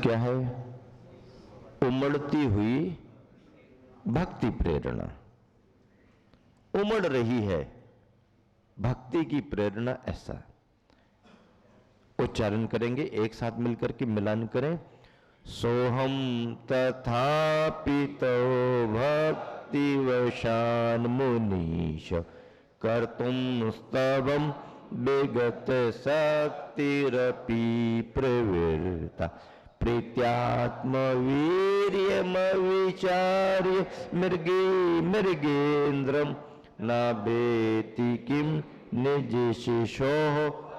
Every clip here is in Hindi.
क्या है? उमड़ती हुई भक्ति प्रेरणा। उमड़ रही है भक्ति की प्रेरणा, ऐसा उच्चारण करेंगे। एक साथ मिलकर के मिलान करें। सोहम तथापि तो भक्ति वशान मुनीश कर्तुम स्तवम विगत शक्तिरपि प्रवृत्ता प्रीत्यात्म वीर्यम विचार्य मृगे मृगेन्द्रम नावेति किम निज शिशो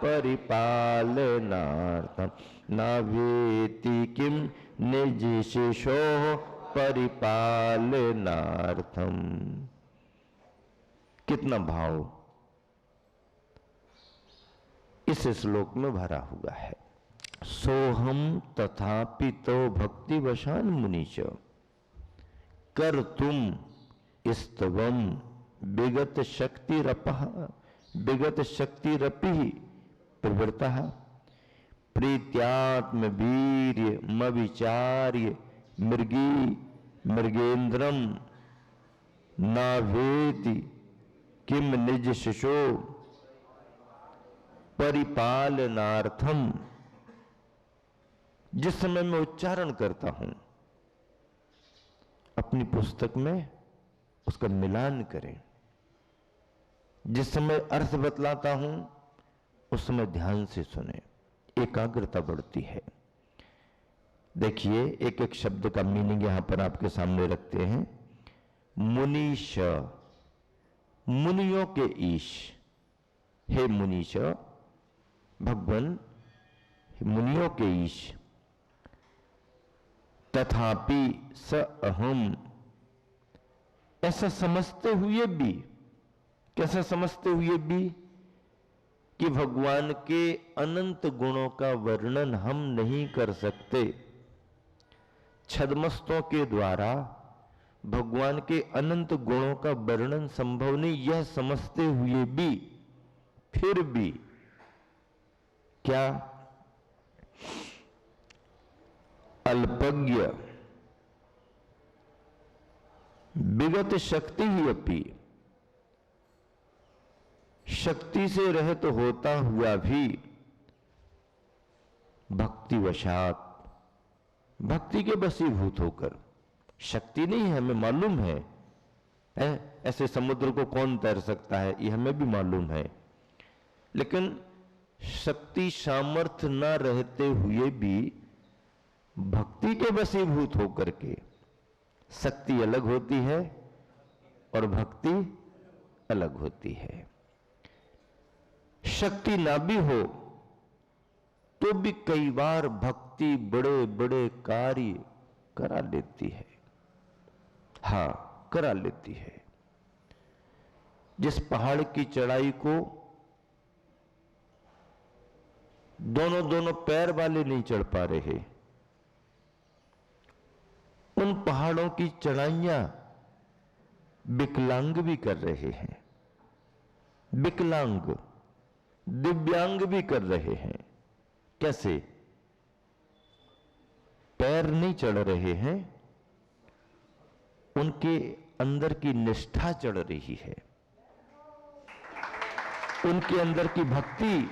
परिपालनार्थम नावेति किम निज शिशो परिपालनार्थम। कितना भाव इस श्लोक में भरा हुआ है। सोहम तथापि तो भक्ति वशान मुनीश कर तुम स्तवम विगत शक्तिरपः विगत शक्तिरपि प्रवृत्तः प्रीत्यात्म वीर्य मविचार्य मृगी मृगेन्द्रम नावेति किम निज शिशो परिपालनार्थम। जिस समय मैं उच्चारण करता हूं अपनी पुस्तक में उसका मिलान करें। जिस समय अर्थ बतलाता हूं उस समय ध्यान से सुने, एकाग्रता बढ़ती है। देखिए एक एक शब्द का मीनिंग यहां पर आपके सामने रखते हैं। मुनीश, मुनियों के ईश, हे मुनीश भगवान मुनियों के ईश। तथापि स अहम, ऐसा समझते हुए भी, कैसा समझते हुए भी कि भगवान के अनंत गुणों का वर्णन हम नहीं कर सकते। छद्मस्तों के द्वारा भगवान के अनंत गुणों का वर्णन संभव नहीं, यह समझते हुए भी फिर भी क्या अल्पज्ञ विगत शक्ति ही अपी, शक्ति से रहित होता हुआ भी भक्ति वशात, भक्ति के वशीभूत होकर, शक्ति नहीं है हमें मालूम है, ऐसे समुद्र को कौन तैर सकता है ये हमें भी मालूम है, लेकिन शक्ति सामर्थ्य न रहते हुए भी भक्ति के वशीभूत होकर के, शक्ति अलग होती है और भक्ति अलग होती है। शक्ति ना भी हो तो भी कई बार भक्ति बड़े बड़े कार्य करा लेती है। हां, करा लेती है। जिस पहाड़ की चढ़ाई को दोनों पैर वाले नहीं चढ़ पा रहे, उन पहाड़ों की चढ़ाइयां विकलांग भी कर रहे हैं, विकलांग दिव्यांग भी कर रहे हैं। कैसे? पैर नहीं चढ़ रहे हैं, उनके अंदर की निष्ठा चढ़ रही है, उनके अंदर की भक्ति,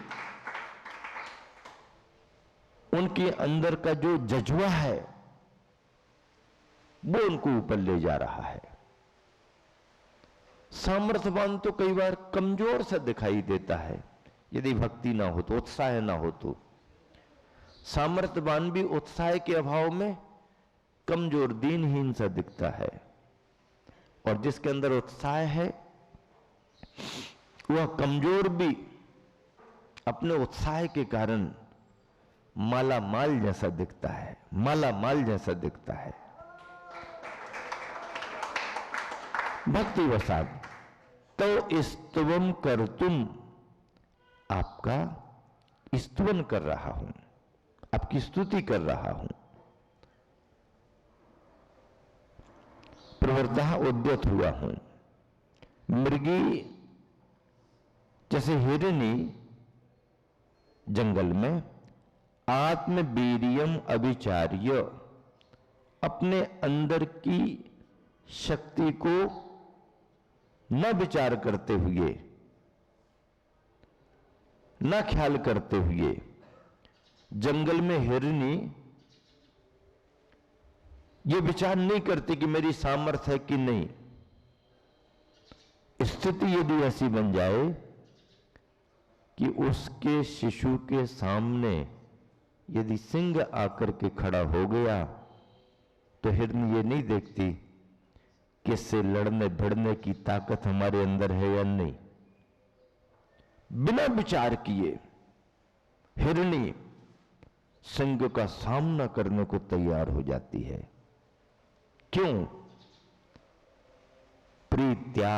उनके अंदर का जो जज्बा है वो उनको ऊपर ले जा रहा है। सामर्थ्यवान तो कई बार कमजोर सा दिखाई देता है यदि भक्ति ना हो तो, उत्साह ना हो तो। सामर्थ्यवान भी उत्साह के अभाव में कमजोर दीनहीन सा दिखता है, और जिसके अंदर उत्साह है वह कमजोर भी अपने उत्साह के कारण माला माल जैसा दिखता है, माला माल जैसा दिखता है। भक्ति वसाद तो स्तवम कर तुम, आपका स्तवन कर रहा हूं, आपकी स्तुति कर रहा हूं। प्रवृत्तः उद्यत हुआ हूं। मृगी जैसे हिरनी जंगल में आत्म वीर्यम अभिचार्य, अपने अंदर की शक्ति को न विचार करते हुए, न ख्याल करते हुए, जंगल में हिरनी ये विचार नहीं करती कि मेरी सामर्थ्य है कि नहीं। स्थिति यदि ऐसी बन जाए कि उसके शिशु के सामने यदि सिंह आकर के खड़ा हो गया तो हिरनी ये नहीं देखती कि इससे लड़ने भिड़ने की ताकत हमारे अंदर है या नहीं। बिना विचार किए हिरनी सिंह का सामना करने को तैयार हो जाती है। क्यों? प्रीत्या,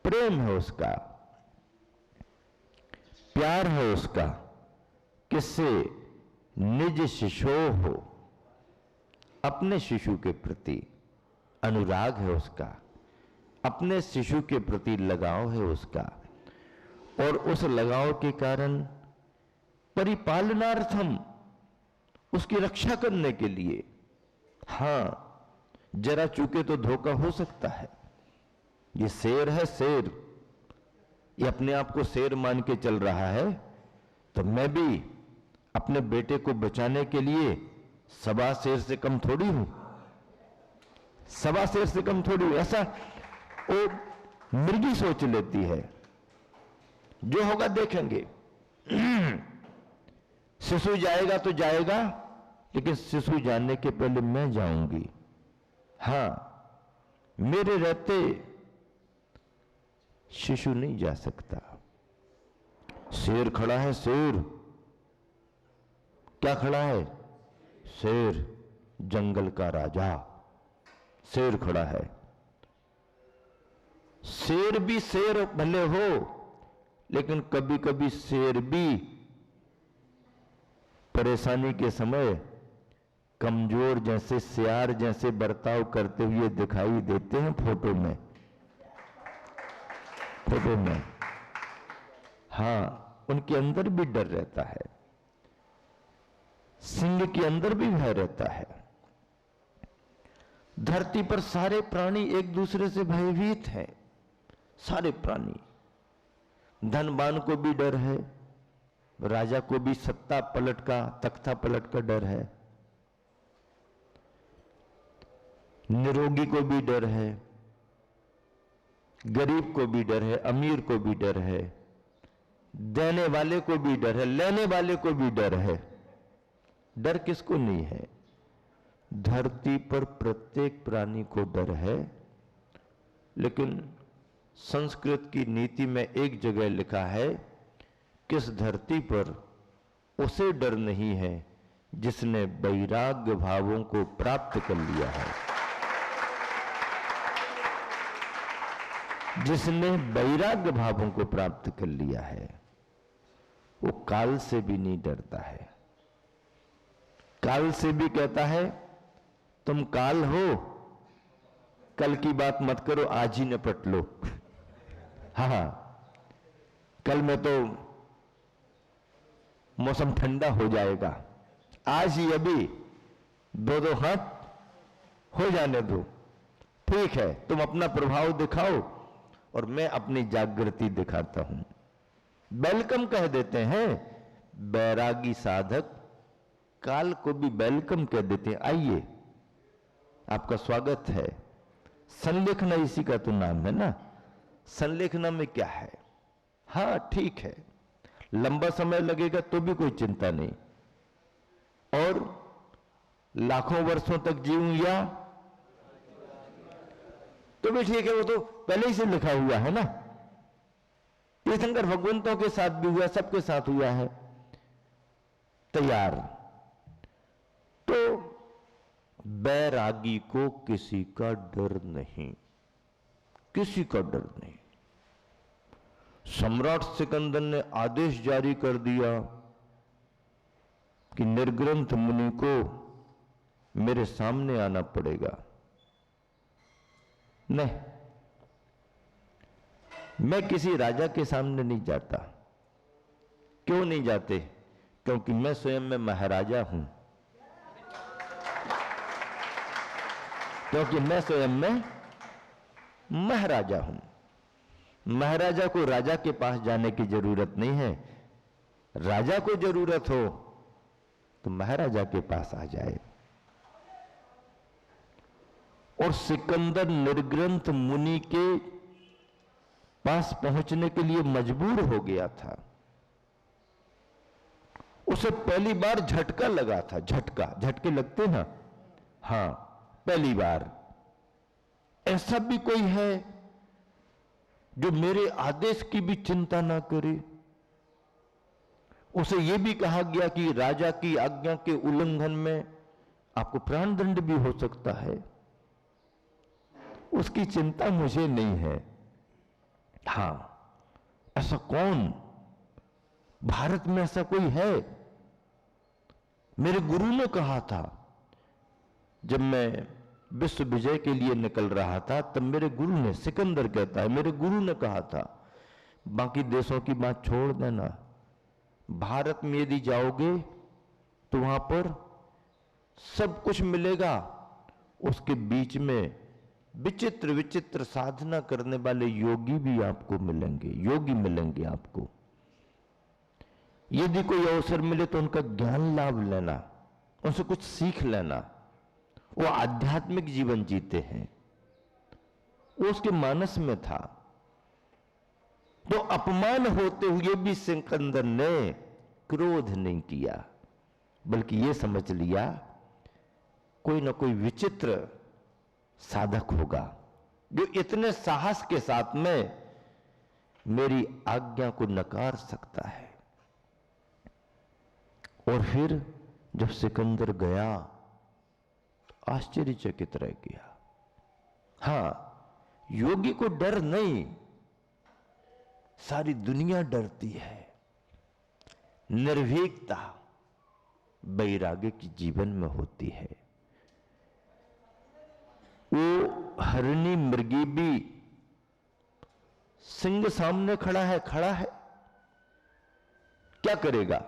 प्रेम है उसका, प्यार है उसका, किससे? निज शिशु हो, अपने शिशु के प्रति अनुराग है उसका, अपने शिशु के प्रति लगाव है उसका, और उस लगाव के कारण परिपालनार्थम, उसकी रक्षा करने के लिए, हां जरा चूके तो धोखा हो सकता है। ये शेर है, शेर, ये अपने आप को शेर मान के चल रहा है, तो मैं भी अपने बेटे को बचाने के लिए सवा शेर से कम थोड़ी हूं, सवा शेर से कम थोड़ी हूं। ऐसा वो मृगी सोच लेती है। जो होगा देखेंगे। शिशु जाएगा तो जाएगा, लेकिन शिशु जाने के पहले मैं जाऊंगी। हां, मेरे रहते शिशु नहीं जा सकता। शेर खड़ा है, शेर क्या खड़ा है? शेर, जंगल का राजा शेर खड़ा है। शेर भी शेर भले हो, लेकिन कभी कभी शेर भी परेशानी के समय कमजोर जैसे सियार जैसे बर्ताव करते हुए दिखाई देते हैं फोटो में, फोटो में। हां, उनके अंदर भी डर रहता है, सिंह के अंदर भी भय रहता है। धरती पर सारे प्राणी एक दूसरे से भयभीत हैं, सारे प्राणी। धनवान को भी डर है, राजा को भी सत्ता पलट का, तख्ता पलट का डर है, निरोगी को भी डर है, गरीब को भी डर है, अमीर को भी डर है, देने वाले को भी डर है, लेने वाले को भी डर है। डर किसको नहीं है? धरती पर प्रत्येक प्राणी को डर है। लेकिन संस्कृत की नीति में एक जगह लिखा है, किस धरती पर उसे डर नहीं है जिसने वैराग्य भावों को प्राप्त कर लिया है। जिसने वैराग्य भावों को प्राप्त कर लिया है, वो काल से भी नहीं डरता है। काल से भी कहता है, तुम काल हो, कल की बात मत करो, आज ही निपट लो। हाँ, कल में तो मौसम ठंडा हो जाएगा, आज ही अभी दो दो हाथ हो जाने दो। ठीक है, तुम अपना प्रभाव दिखाओ और मैं अपनी जागृति दिखाता हूं। वेलकम कह देते हैं। बैरागी साधक काल को भी वेलकम कह देते हैं, आइए आपका स्वागत है। संलेखना इसी का तो नाम है ना। संलेखना में क्या है? हाँ ठीक है, लंबा समय लगेगा तो भी कोई चिंता नहीं, और लाखों वर्षों तक जीऊं या तो भी ठीक है, वो तो पहले ही से लिखा हुआ है ना। तीर्थंकर भगवंतों के साथ भी हुआ, सबके साथ हुआ है, तैयार। तो बैरागी को किसी का डर नहीं, किसी का डर नहीं। सम्राट सिकंदर ने आदेश जारी कर दिया कि निर्ग्रंथ मुनि को मेरे सामने आना पड़ेगा। नहीं, मैं किसी राजा के सामने नहीं जाता। क्यों नहीं जाते? क्योंकि मैं स्वयं में महाराजा हूं, क्योंकि मैं स्वयं में महाराजा हूं। महाराजा को राजा के पास जाने की जरूरत नहीं है, राजा को जरूरत हो तो महाराजा के पास आ जाए। और सिकंदर निर्ग्रंथ मुनि के पास पहुंचने के लिए मजबूर हो गया था। उसे पहली बार झटका लगा था। झटके लगते ना, हां, पहली बार। ऐसा भी कोई है जो मेरे आदेश की भी चिंता ना करे। उसे यह भी कहा गया कि राजा की आज्ञा के उल्लंघन में आपको प्राणदंड भी हो सकता है। उसकी चिंता मुझे नहीं है। हां, ऐसा कौन भारत में ऐसा कोई है? मेरे गुरु ने कहा था, जब मैं विश्व विजय के लिए निकल रहा था, तब मेरे गुरु ने, सिकंदर कहता है, मेरे गुरु ने कहा था, बाकी देशों की बात छोड़ देना, भारत में यदि जाओगे तो वहां पर सब कुछ मिलेगा, उसके बीच में विचित्र विचित्र साधना करने वाले योगी भी आपको मिलेंगे, योगी मिलेंगे आपको। यदि कोई अवसर मिले तो उनका ज्ञान लाभ लेना, उनसे कुछ सीख लेना। वो आध्यात्मिक जीवन जीते हैं, वो उसके मानस में था। तो अपमान होते हुए भी सिकंदर ने क्रोध नहीं किया, बल्कि यह समझ लिया कोई ना कोई विचित्र साधक होगा जो इतने साहस के साथ में मेरी आज्ञा को नकार सकता है। और फिर जब सिकंदर गया तो आश्चर्यचकित रह गया। हां, योगी को डर नहीं, सारी दुनिया डरती है। निर्भीकता वैराग्य की जीवन में होती है। वो हरिणी मृगी भी सिंह सामने खड़ा है, क्या करेगा?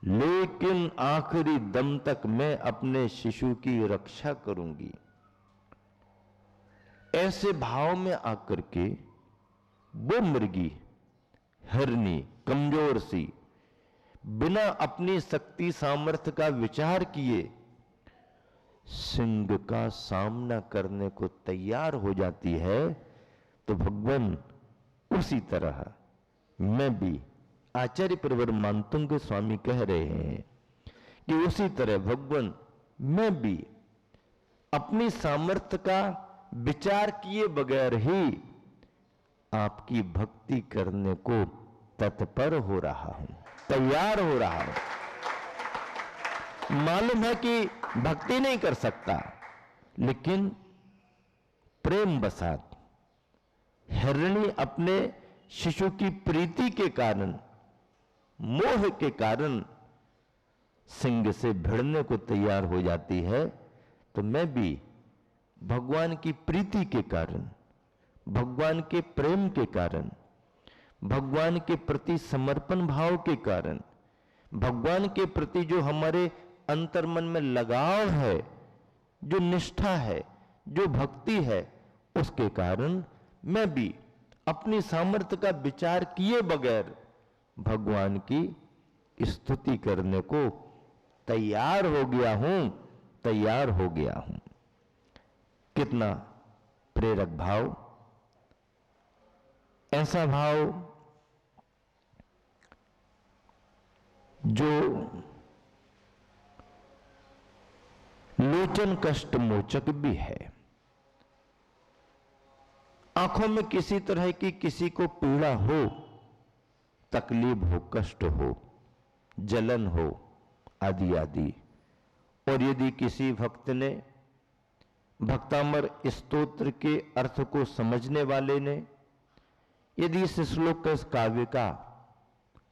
लेकिन आखिरी दम तक मैं अपने शिशु की रक्षा करूंगी। ऐसे भाव में आकर के वो मृगी, हरिणी, कमजोर सी, बिना अपनी शक्ति सामर्थ्य का विचार किए सिंह का सामना करने को तैयार हो जाती है। तो भगवान उसी तरह मैं भी, आचार्य प्रवर मानतुंग स्वामी कह रहे हैं कि उसी तरह भगवान मैं भी अपनी सामर्थ्य का विचार किए बगैर ही आपकी भक्ति करने को तत्पर हो रहा हूं, तैयार हो रहा हूं। मालूम है कि भक्ति नहीं कर सकता, लेकिन प्रेम बसात हिरणी अपने शिशु की प्रीति के कारण, मोह के कारण सिंह से भिड़ने को तैयार हो जाती है। तो मैं भी भगवान की प्रीति के कारण, भगवान के प्रेम के कारण, भगवान के प्रति समर्पण भाव के कारण, भगवान के प्रति जो हमारे अंतर्मन में लगाव है, जो निष्ठा है, जो भक्ति है, उसके कारण मैं भी अपनी सामर्थ्य का विचार किए बगैर भगवान की स्तुति करने को तैयार हो गया हूं, तैयार हो गया हूं। कितना प्रेरक भाव! ऐसा भाव जो लोचन कष्ट मोचक भी है। आंखों में किसी तरह की किसी को पीड़ा हो, तकलीफ हो, कष्ट हो, जलन हो, आदि आदि, और यदि किसी भक्त ने, भक्तामर स्तोत्र के अर्थ को समझने वाले ने, यदि इस श्लोक का, इस काव्य का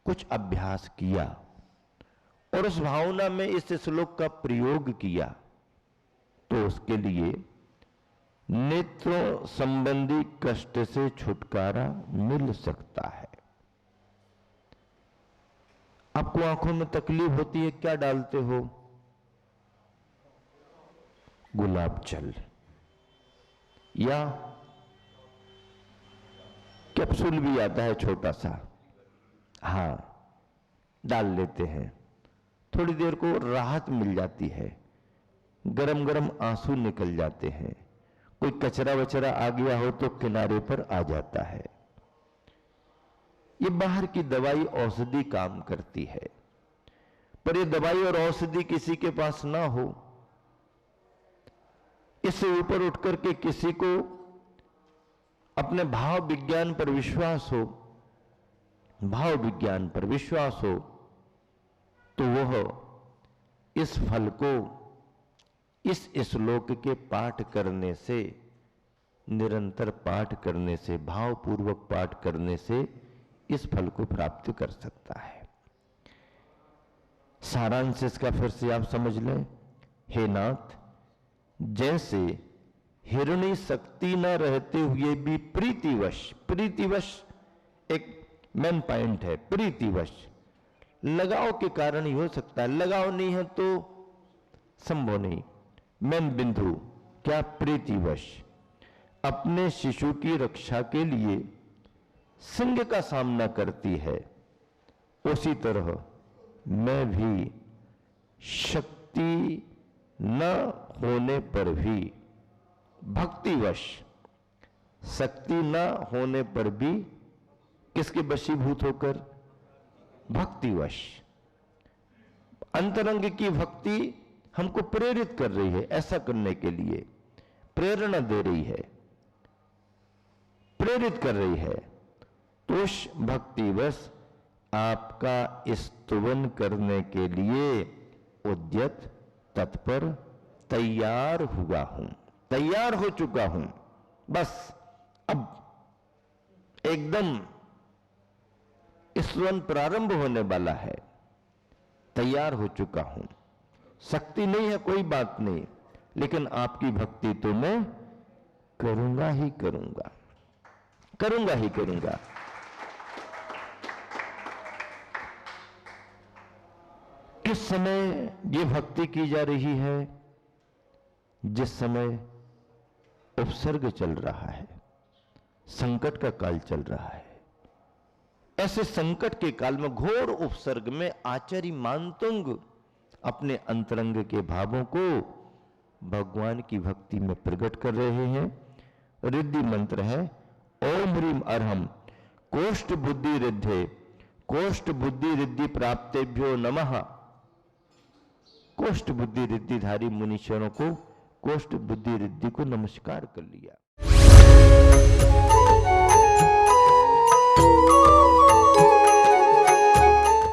कुछ अभ्यास किया और उस भावना में इस श्लोक का प्रयोग किया, तो उसके लिए नेत्रों संबंधी कष्ट से छुटकारा मिल सकता है। आपको आंखों में तकलीफ होती है, क्या डालते हो? गुलाब जल या कैप्सूल भी आता है छोटा सा, हां, डाल लेते हैं। थोड़ी देर को राहत मिल जाती है, गरम गरम आंसू निकल जाते हैं। कोई कचरा वचरा आ गया हो तो किनारे पर आ जाता है। ये बाहर की दवाई औषधि काम करती है, पर ये दवाई और औषधि किसी के पास ना हो, इससे ऊपर उठकर के किसी को अपने भाव विज्ञान पर विश्वास हो, भाव विज्ञान पर विश्वास हो, तो वह इस फल को इस श्लोक के पाठ करने से, निरंतर पाठ करने से, भावपूर्वक पाठ करने से इस फल को प्राप्त कर सकता है। सारांश इसका फिर से आप समझ लें। हे नाथ, जैसे हिरणी शक्ति न रहते हुए भी प्रीतिवश, प्रीतिवश एक मेन पॉइंट है, प्रीतिवश, लगाव के कारण ही हो सकता है, लगाव नहीं है तो संभव नहीं। मेन बिंदु क्या? प्रीतिवश अपने शिशु की रक्षा के लिए सिंह का सामना करती है, उसी तरह मैं भी शक्ति न होने पर भी, भक्तिवश, शक्ति न होने पर भी किसके वशीभूत होकर? भक्तिवश। अंतरंग की भक्ति हमको प्रेरित कर रही है ऐसा करने के लिए, प्रेरणा दे रही है, प्रेरित कर रही है। तो उस भक्तिवश आपका स्तुवन करने के लिए उद्यत, तत्पर, तैयार हुआ हूं, तैयार हो चुका हूं। बस अब एकदम स्तुवन प्रारंभ होने वाला है, तैयार हो चुका हूं। शक्ति नहीं है कोई बात नहीं, लेकिन आपकी भक्ति तो मैं करूंगा ही करूंगा, करूंगा ही करूंगा। किस समय ये भक्ति की जा रही है? जिस समय उपसर्ग चल रहा है, संकट का काल चल रहा है। ऐसे संकट के काल में, घोर उपसर्ग में आचार्य मानतुंग अपने अंतरंग के भावों को भगवान की भक्ति में प्रकट कर रहे हैं। रिद्धि मंत्र है ओम ह्रीम अर्हम कोष्ठ बुद्धि रिद्धे, कोष्ठ बुद्धि रिद्धि प्राप्तेभ्यो नमः। कोष्ठ बुद्धि रिद्धिधारी मुनीश्वरों को कोष्ठ बुद्धि रिद्धि को नमस्कार कर लिया।